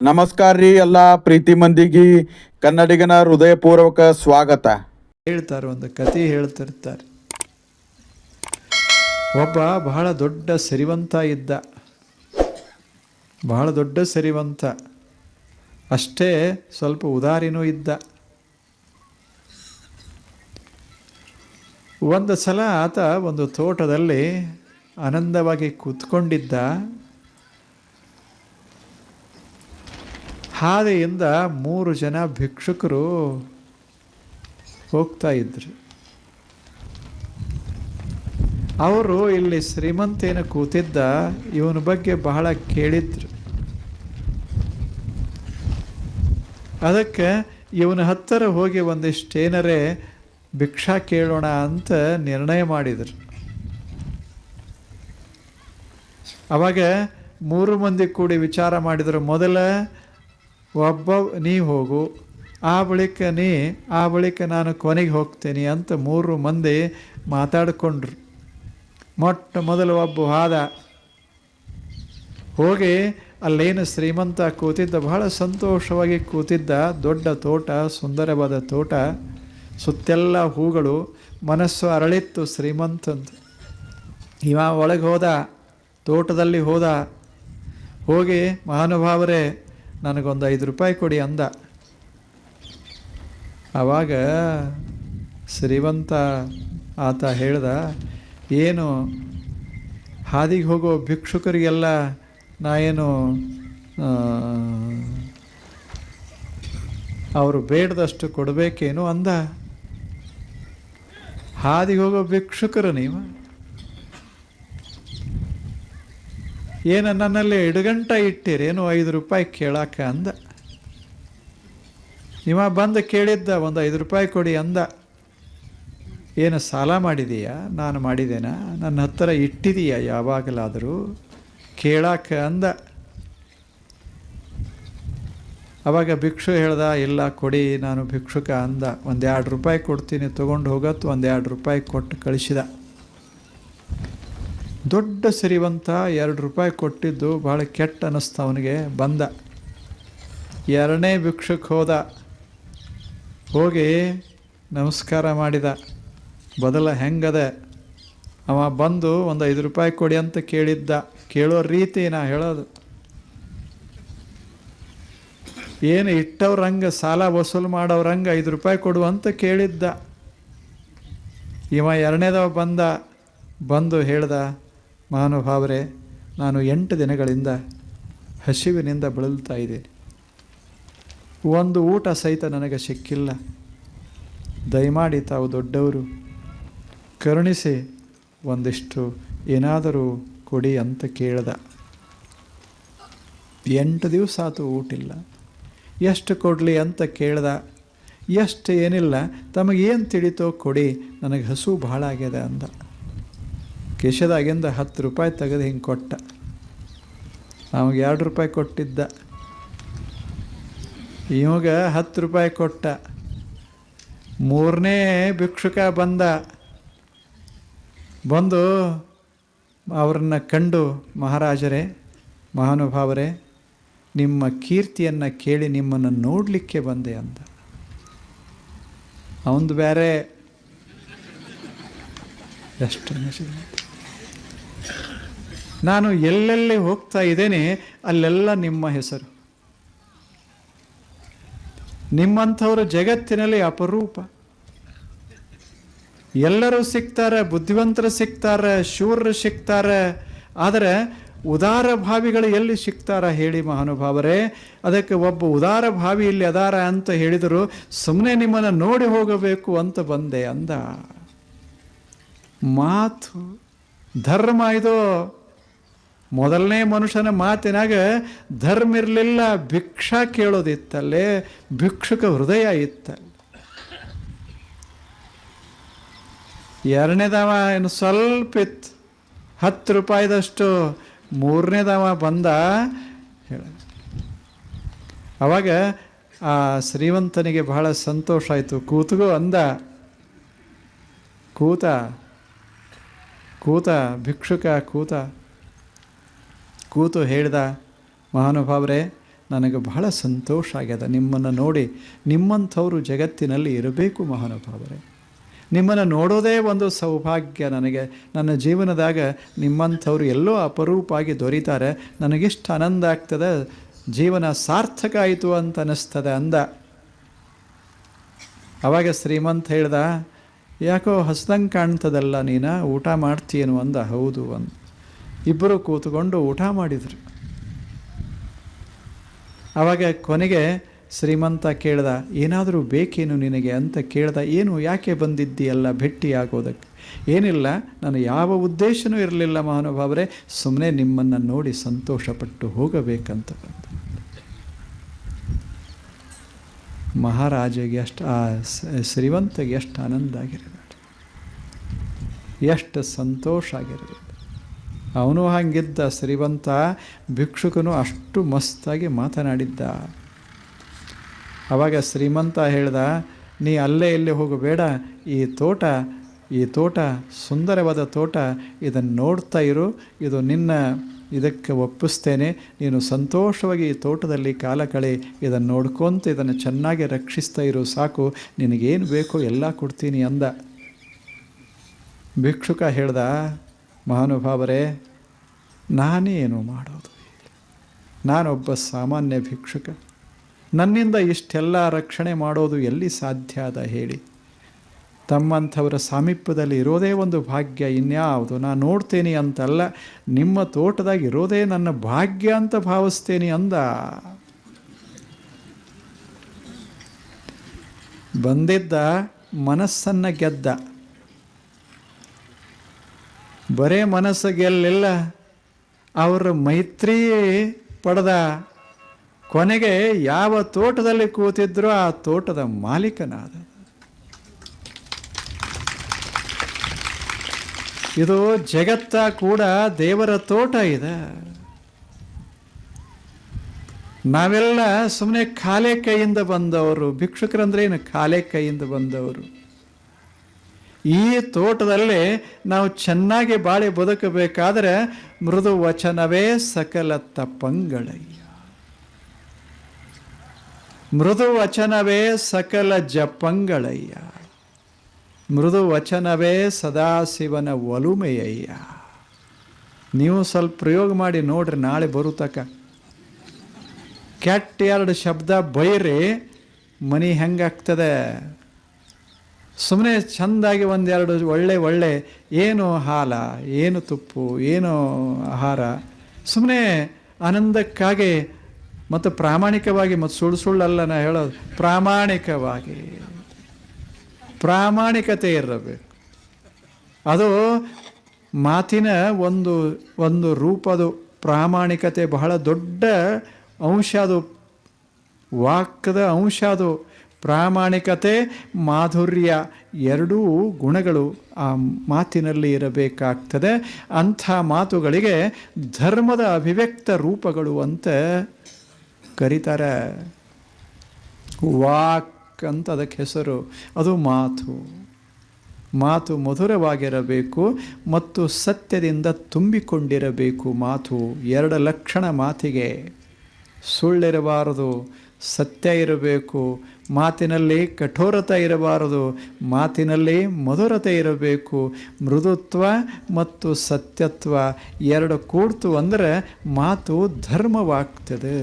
ನಮಸ್ಕಾರ ರೀ ಎಲ್ಲ ಪ್ರೀತಿ ಮಂದಿಗೆ ಕನ್ನಡಿಗನ ಹೃದಯಪೂರ್ವಕ ಸ್ವಾಗತ. ಹೇಳ್ತಾರೆ, ಒಂದು ಕತೆ ಹೇಳ್ತಿರ್ತಾರೆ. ಒಬ್ಬ ಬಹಳ ದೊಡ್ಡ ಸಿರಿವಂತ ಇದ್ದ, ಬಹಳ ದೊಡ್ಡ ಸಿರಿವಂತ, ಅಷ್ಟೇ ಸ್ವಲ್ಪ ಉದಾರಿನೂ ಇದ್ದ. ಒಂದು ಸಲ ಆತ ಒಂದು ತೋಟದಲ್ಲಿ ಆನಂದವಾಗಿ ಕೂತ್ಕೊಂಡಿದ್ದ. ಹಾದಿಯಿಂದ 3 ಜನ ಭಿಕ್ಷುಕರು ಹೋಗ್ತಾ ಇದ್ರು. ಅವರು ಇಲ್ಲಿ ಶ್ರೀಮಂತೇನ ಕೂತಿದ್ದ, ಇವನ ಬಗ್ಗೆ ಬಹಳ ಕೇಳಿದ್ರು. ಅದಕ್ಕೆ ಇವನ ಹತ್ತಿರ ಹೋಗಿ ಒಂದಿಷ್ಟೇನರೇ ಭಿಕ್ಷಾ ಕೇಳೋಣ ಅಂತ ನಿರ್ಣಯ ಮಾಡಿದರು. ಅವಾಗ 3 ಮಂದಿ ಕೂಡಿ ವಿಚಾರ ಮಾಡಿದರು. ಮೊದಲ ಒಬ್ಬ ನೀ ಹೋಗು, ಆ ಬಳಿಕ ನಾನು ಕೊನೆಗೆ ಹೋಗ್ತೇನೆ ಅಂತ 3 ಮಂದಿ ಮಾತಾಡಿಕೊಂಡ್ರು. ಮೊಟ್ಟ ಮೊದಲು ಒಬ್ಬ ಹಾದ ಹೋಗಿ ಅಲ್ಲೇನು ಶ್ರೀಮಂತ ಕೂತಿದ್ದ, ಬಹಳ ಸಂತೋಷವಾಗಿ ಕೂತಿದ್ದ. ದೊಡ್ಡ ತೋಟ, ಸುಂದರವಾದ ತೋಟ, ಸುತ್ತೆಲ್ಲ ಹೂಗಳು, ಮನಸ್ಸು ಅರಳಿತ್ತು ಶ್ರೀಮಂತಂದು. ಇವ ಒಳಗೆ ಹೋದ, ತೋಟದಲ್ಲಿ ಹೋದ. ಹೋಗಿ ಮಹಾನುಭಾವರೇ ನನಗೊಂದು 5 ರೂಪಾಯಿ ಕೊಡಿ ಅಂದ. ಆವಾಗ ಶ್ರೀಮಂತ ಆತ ಹೇಳ್ದ, ಏನು ಹಾದಿಗೆ ಹೋಗೋ ಭಿಕ್ಷುಕರಿಗೆಲ್ಲ ನಾ ಏನು ಅವರು ಬೇಡದಷ್ಟು ಕೊಡಬೇಕೇನು ಅಂದ. ಹಾದಿಗೆ ಹೋಗೋ ಭಿಕ್ಷುಕರು ನೀವು ಏನು ನನ್ನಲ್ಲಿ ಇಡಗಂಟ ಇಟ್ಟಿರೇನು 5 ರೂಪಾಯಿ ಕೇಳಾಕ ಅಂದ. ಇವ ಬಂದು ಕೇಳಿದ್ದ, ಒಂದು 5 ರೂಪಾಯಿ ಕೊಡಿ ಅಂದ. ಏನು ಸಾಲ ಮಾಡಿದೀಯಾ? ನಾನು ಮಾಡಿದ್ದೇನಾ? ನನ್ನ ಹತ್ತಿರ ಇಟ್ಟಿದೀಯಾ ಯಾವಾಗಲಾದರೂ ಕೇಳಾಕ ಅಂದ. ಅವಾಗ ಭಿಕ್ಷು ಹೇಳ್ದ, ಇಲ್ಲ ಕೊಡಿ, ನಾನು ಭಿಕ್ಷುಕ ಅಂದ. 1-2 ರೂಪಾಯಿ ಕೊಡ್ತೀನಿ, ತೊಗೊಂಡು ಹೋಗತ್ತು. 1-2 ರೂಪಾಯಿ ಕೊಟ್ಟು ಕಳಿಸಿದ. ದೊಡ್ಡ ಸಿರಿವಂತ 2 ರೂಪಾಯಿ ಕೊಟ್ಟಿದ್ದು ಭಾಳ ಕೆಟ್ಟ ಅನ್ನಿಸ್ತು ಅವನಿಗೆ. ಬಂದ 2ನೇ ಭಿಕ್ಷುಕ್ ಹೋದ, ಹೋಗಿ ನಮಸ್ಕಾರ ಮಾಡಿದ. ಬದಲ ಹೆಂಗದ ಅವ ಬಂದು ಒಂದು 5 ರೂಪಾಯಿ ಕೊಡಿ ಅಂತ ಕೇಳಿದ್ದ. ಕೇಳೋ ರೀತಿ ನಾ ಹೇಳೋದು, ಏನು ಇಟ್ಟವ್ರಂಗೆ ಸಾಲ ವಸೂಲು ಮಾಡೋರಂಗೆ 5 ರೂಪಾಯಿ ಕೊಡು ಅಂತ ಕೇಳಿದ್ದ. ಇವ 2ನೇದವ ಬಂದು ಹೇಳ್ದ, ಮಹಾನುಭಾವರೇ, ನಾನು 8 ದಿನಗಳಿಂದ ಹಸಿವಿನಿಂದ ಬಳಲ್ತಾ ಇದ್ದೇನೆ. ಒಂದು ಊಟ ಸಹಿತ ನನಗೆ ಸಿಕ್ಕಿಲ್ಲ. ದಯಮಾಡಿ ತಾವು ದೊಡ್ಡವರು, ಕರುಣಿಸಿ ಒಂದಿಷ್ಟು ಏನಾದರೂ ಕೊಡಿ ಅಂತ ಕೇಳ್ದ. 8 ದಿವಸ ಆತು ಊಟಿಲ್ಲ. ಎಷ್ಟು ಕೊಡಲಿ ಅಂತ ಕೇಳ್ದ. ಎಷ್ಟು ಏನಿಲ್ಲ, ತಮಗೇನು ತಿಳಿತೋ ಕೊಡಿ, ನನಗೆ ಹಸು ಭಾಳ ಆಗ್ಯದ ಅಂದ. ಕಿಶೆದಾಗಿಂದ 10 ರೂಪಾಯಿ ತೆಗೆದು ಹಿಂಗೆ ಕೊಟ್ಟ. ಅವಾಗ 2 ರೂಪಾಯಿ ಕೊಟ್ಟಿದ್ದ. ಇವಾಗ 10 ರೂಪಾಯಿ ಕೊಟ್ಟ. 3ನೇ ಭಿಕ್ಷುಕ ಬಂದು ಅವ್ರನ್ನ ಕಂಡು, ಮಹಾರಾಜರೇ, ಮಹಾನುಭಾವರೇ, ನಿಮ್ಮ ಕೀರ್ತಿಯನ್ನು ಕೇಳಿ ನಿಮ್ಮನ್ನು ನೋಡಲಿಕ್ಕೆ ಬಂದೆ ಅಂದ. ಅವಂದು ಬೇರೆ ಎಷ್ಟು ನಾನು ಎಲ್ಲೆಲ್ಲಿ ಹೋಗ್ತಾ ಇದ್ದೇನೆ ಅಲ್ಲೆಲ್ಲ ನಿಮ್ಮ ಹೆಸರು. ನಿಮ್ಮಂಥವರು ಜಗತ್ತಿನಲ್ಲಿ ಅಪರೂಪ. ಎಲ್ಲರೂ ಸಿಗ್ತಾರೆ, ಬುದ್ಧಿವಂತರು ಸಿಗ್ತಾರೆ, ಶೂರರು ಸಿಗ್ತಾರೆ, ಆದರೆ ಉದಾರ ಭಾವಿಗಳು ಎಲ್ಲಿ ಸಿಗ್ತಾರ ಹೇಳಿ ಮಹಾನುಭಾವರೇ? ಅದಕ್ಕೆ ಒಬ್ಬ ಉದಾರ ಭಾವಿ ಇಲ್ಲಿ ಅದಾರ ಅಂತ ಹೇಳಿದರು. ಸುಮ್ಮನೆ ನಿಮ್ಮನ್ನು ನೋಡಿ ಹೋಗಬೇಕು ಅಂತ ಬಂದೆ ಅಂದ. ಮಾತು ಧರ್ಮ ಇದು. ಮೊದಲನೇ ಮನುಷ್ಯನ ಮಾತಿನಾಗ ಧರ್ಮ ಇರಲಿಲ್ಲ, ಭಿಕ್ಷಾ ಕೇಳೋದಿತ್ತಲ್ಲೇ, ಭಿಕ್ಷುಕ ಹೃದಯ ಇತ್ತಲ್ಲ. 2ನೇದವ ಏನು ಸ್ವಲ್ಪ ಇತ್ತು, 10 ರೂಪಾಯಿದಷ್ಟು. 3ನೇದವ ಬಂದ ಹೇಳ. ಅವಾಗ ಆ ಶ್ರೀಮಂತನಿಗೆ ಬಹಳ ಸಂತೋಷ ಆಯಿತು. ಕೂತ್ಗೋ ಅಂದ. ಕೂತ ಭಿಕ್ಷುಕ ಕೂತು ಹೇಳ್ದ, ಮಹಾನುಭಾವರೇ, ನನಗೆ ಬಹಳ ಸಂತೋಷ ಆಗ್ಯದ ನಿಮ್ಮನ್ನು ನೋಡಿ. ನಿಮ್ಮಂಥವರು ಜಗತ್ತಿನಲ್ಲಿ ಇರಬೇಕು ಮಹಾನುಭಾವರೇ. ನಿಮ್ಮನ್ನು ನೋಡೋದೇ ಒಂದು ಸೌಭಾಗ್ಯ ನನಗೆ. ನನ್ನ ಜೀವನದಾಗ ನಿಮ್ಮಂಥವ್ರು ಎಲ್ಲೋ ಅಪರೂಪಾಗಿ ದೊರೀತಾರೆ. ನನಗಿಷ್ಟು ಆನಂದ ಆಗ್ತದೆ, ಜೀವನ ಸಾರ್ಥಕ ಆಯಿತು ಅಂತ ಅನ್ನಿಸ್ತದೆ ಅಂದ. ಅವಾಗ ಶ್ರೀಮಂತ ಹೇಳ್ದ, ಯಾಕೋ ಹಸ್ದಂಗೆ ಕಾಣ್ತದಲ್ಲ, ನೀನು ಊಟ ಮಾಡ್ತೀಯೇನು ಅಂದ. ಹೌದು ಅಂದ. ಇಬ್ಬರು ಕೂತ್ಕೊಂಡು ಊಟ ಮಾಡಿದರು. ಆವಾಗ ಕೊನೆಗೆ ಶ್ರೀಮಂತ ಕೇಳ್ದ, ಏನಾದರೂ ಬೇಕೇನು ನಿನಗೆ ಅಂತ ಕೇಳ್ದ. ಏನು, ಯಾಕೆ ಬಂದಿದ್ದೀಯಲ್ಲ ಭೇಟಿಯಾಗೋದಕ್ಕೆ? ಏನಿಲ್ಲ, ನಾನು ಯಾವ ಉದ್ದೇಶನೂ ಇರಲಿಲ್ಲ ಮಹಾನುಭಾವರೇ, ಸುಮ್ಮನೆ ನಿಮ್ಮನ್ನು ನೋಡಿ ಸಂತೋಷಪಟ್ಟು ಹೋಗಬೇಕಂತ ಬಂದ. ಮಹಾರಾಜಗೆ ಎಷ್ಟು, ಆ ಶ್ರೀಮಂತಗೆ ಎಷ್ಟು ಆನಂದ ಆಗಿರಬೇಕು, ಎಷ್ಟು ಸಂತೋಷ ಆಗಿರಬೇಕು. ಅವನು ಹಂಗಿದ್ದ ಶ್ರೀಮಂತ. ಭಿಕ್ಷುಕನು ಅಷ್ಟು ಮಸ್ತಾಗಿ ಮಾತನಾಡಿದ್ದ. ಆವಾಗ ಶ್ರೀಮಂತ ಹೇಳ್ದ, ನೀ ಅಲ್ಲೇ ಇಲ್ಲಿ ಹೋಗಬೇಡ, ಈ ತೋಟ ಸುಂದರವಾದ ತೋಟ, ಇದನ್ನು ನೋಡ್ತಾ ಇರು, ಇದು ನಿನ್ನ ಇದಕ್ಕೆ ಒಪ್ಪಿಸ್ತೇನೆ, ನೀನು ಸಂತೋಷವಾಗಿ ಈ ತೋಟದಲ್ಲಿ ಕಾಲ ಕಳೆ, ಇದನ್ನು ನೋಡ್ಕೊಂತ ಇದನ್ನು ಚೆನ್ನಾಗಿ ರಕ್ಷಿಸ್ತಾ ಇರು, ಸಾಕು, ನಿನಗೇನು ಬೇಕೋ ಎಲ್ಲ ಕೊಡ್ತೀನಿ ಅಂದ. ಭಿಕ್ಷುಕ ಹೇಳ್ದ, ಮಹಾನುಭಾವರೇ, ನಾನೇನು ಮಾಡೋದು, ನಾನೊಬ್ಬ ಸಾಮಾನ್ಯ ಭಿಕ್ಷುಕ, ನನ್ನಿಂದ ಇಷ್ಟೆಲ್ಲ ರಕ್ಷಣೆ ಮಾಡೋದು ಎಲ್ಲಿ ಸಾಧ್ಯ ಅದ ಹೇಳಿ? ತಮ್ಮಂಥವರ ಸಾಮೀಪ್ಯದಲ್ಲಿ ಇರೋದೇ ಒಂದು ಭಾಗ್ಯ, ಇನ್ಯಾವುದು ನಾನು ನೋಡ್ತೇನೆ ಅಂತಲ್ಲ, ನಿಮ್ಮ ತೋಟದಾಗ ಇರೋದೇ ನನ್ನ ಭಾಗ್ಯ ಅಂತ ಭಾವಿಸ್ತೇನೆ ಅಂದ. ಬಂದಿದ್ದ ಮನಸ್ಸನ್ನು ಗೆದ್ದ. ಬರೇ ಮನಸ್ಸು ಗೆಲ್ಲಿಲ್ಲ, ಅವರ ಮೈತ್ರಿ ಪಡೆದ. ಕೊನೆಗೆ ಯಾವ ತೋಟದಲ್ಲಿ ಕೂತಿದ್ರೂ ಆ ತೋಟದ ಮಾಲೀಕನಾದ. ಇದು ಜಗತ್ತ ಕೂಡ ದೇವರ ತೋಟ ಇದೆ. ನಾವೆಲ್ಲ ಸುಮ್ಮನೆ ಖಾಲಿ ಕೈಯಿಂದ ಬಂದವರು. ಭಿಕ್ಷುಕರಂದ್ರೆ ಏನು? ಖಾಲಿ ಕೈಯಿಂದ ಬಂದವರು. ಈ ತೋಟದಲ್ಲಿ ನಾವು ಚೆನ್ನಾಗಿ ಬಾಳಿ ಬದುಕಬೇಕಾದರೆ ಮೃದು ವಚನವೇ ಸಕಲ ತಪಂಗಳಯ್ಯ, ಮೃದು ವಚನವೇ ಸಕಲ ಜಪಂಗಳಯ್ಯ, ಮೃದು ವಚನವೇ ಸದಾಶಿವನ ಒಲುಮೆಯಯ್ಯ. ನೀವು ಸ್ವಲ್ಪ ಪ್ರಯೋಗ ಮಾಡಿ ನೋಡ್ರಿ, ನಾಳೆ ಬರುತ್ತಕ ಕೆಟ್ಟ ಎರಡು ಶಬ್ದ ಬೈರಿ, ಮನಿ ಹೆಂಗಾಗ್ತದೆ. ಸುಮ್ಮನೆ ಚೆಂದಾಗಿ ಒಂದೆರಡು ಒಳ್ಳೆ ಏನು ಹಾಲ, ಏನು ತುಪ್ಪು, ಏನು ಆಹಾರ, ಸುಮ್ಮನೆ ಆನಂದಕ್ಕಾಗಿ ಮತ್ತು ಪ್ರಾಮಾಣಿಕವಾಗಿ, ಮತ್ತು ಸುಳ್ಳಲ್ಲ ನಾ ಹೇಳೋದು, ಪ್ರಾಮಾಣಿಕತೆ ಇರಬೇಕು. ಅದು ಮಾತಿನ ಒಂದು ರೂಪದು. ಪ್ರಾಮಾಣಿಕತೆ ಬಹಳ ದೊಡ್ಡ ಅಂಶ, ಅದು ವಾಕ್ಯದ ಅಂಶ. ಅದು ಪ್ರಾಮಾಣಿಕತೆ, ಮಾಧುರ್ಯ ಎರಡೂ ಗುಣಗಳು ಆ ಮಾತಿನಲ್ಲಿ ಇರಬೇಕಾಗ್ತದೆ. ಅಂಥ ಮಾತುಗಳಿಗೆ ಧರ್ಮದ ಅಭಿವ್ಯಕ್ತ ರೂಪಗಳು ಅಂತ ಕರೀತಾರೆ. ವಾಕ್ ಅಂತ ಅದಕ್ಕೆ ಹೆಸರು. ಅದು ಮಾತು ಮಧುರವಾಗಿರಬೇಕು ಮತ್ತು ಸತ್ಯದಿಂದ ತುಂಬಿಕೊಂಡಿರಬೇಕು. ಮಾತು ಎರಡು ಲಕ್ಷಣ ಮಾತಿಗೆ. ಸುಳ್ಳಿರಬಾರದು, ಸತ್ಯ ಇರಬೇಕು. ಮಾತಿನಲ್ಲಿ ಕಠೋರತೆ ಇರಬಾರದು, ಮಾತಿನಲ್ಲಿ ಮಧುರತೆ ಇರಬೇಕು. ಮೃದುತ್ವ ಮತ್ತು ಸತ್ಯತ್ವ ಎರಡು ಕೂಡ್ತು ಅಂದರೆ ಮಾತು ಧರ್ಮವಾಗ್ತದೆ.